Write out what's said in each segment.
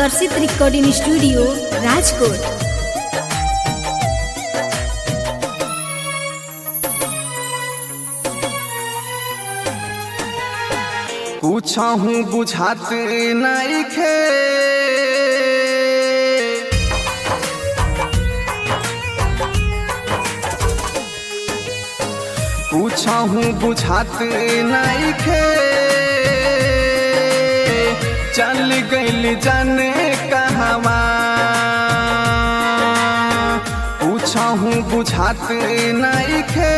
आकर्षित recording studio Rajkot. पूछहूँ बुझाते नइखे पूछहूँ बुझाते नइखे चल गइल जाने कहवा। पूछहूँ बुझाते नइखे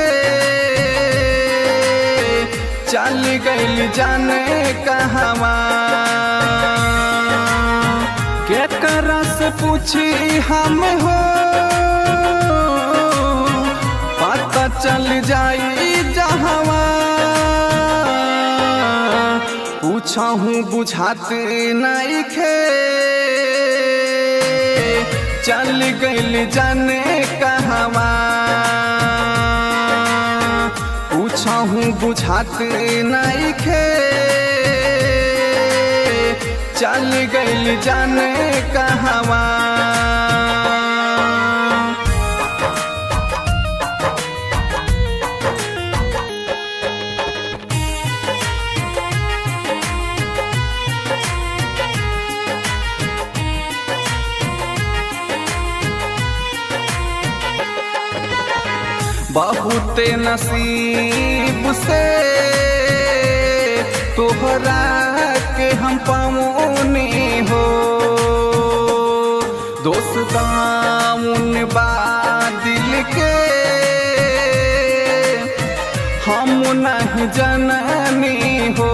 चल गइल जाने कहवा। केकरा से पूछी हम हो पता चल जाई जहवा। पूछहूँ बुझाते नइखे चल गइल जाने कहवा। पूछहूँ बुझाते नइखे चल गइल जाने कहवा। बहुते नसीब से तोहरा के हम पाऊनी हो। दोस्तामुन बा दिल के हम नहीं जननी हो।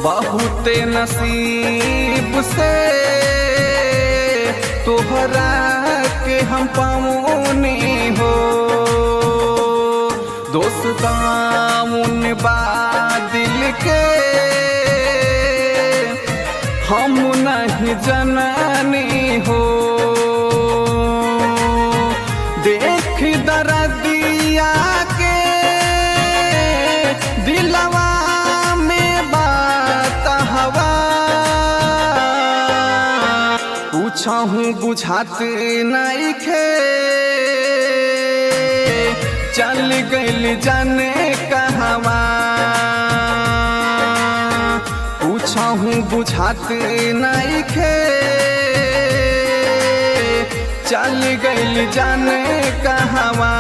बहुते नसीब से तोहरा के हम पाऊनी हो। दोस्तामुन बा दिल के हम नहीं जननी हो। देख दर्दिया के दिलवा में बात हवा। पूछहूँ बुझाते नइखे चल गइल जाने कहवा। पूछहूँ बुझाते नइखे चल गइल जाने कहवा।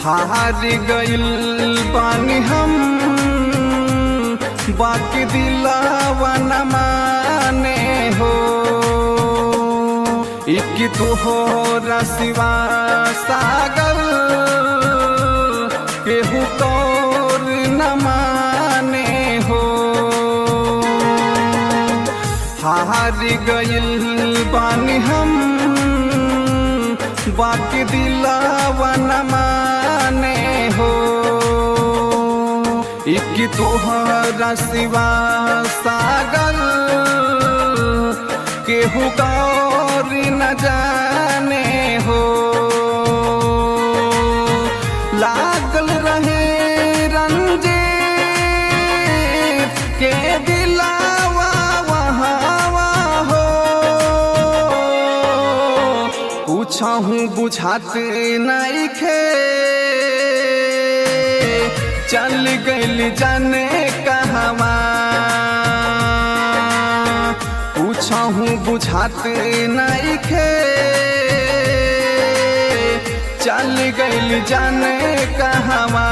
हार गइल बानी हम बाकी दिलावा न माने हो। एक तोहरा सिवा सागर केहू तोर न माने हो। हार गइल बानी हम बाकी दिलावा न माने हो। एक तोहरा सिवा सागर केहू गौर न जाने हो। लागल रहे रंजीत के दिलावा वहाँ हो। पूछहूँ बुझाते नइखे चल गइल जाने कहवा। पूछहूँ बुझाते नइखे चल गइल जाने कहवा।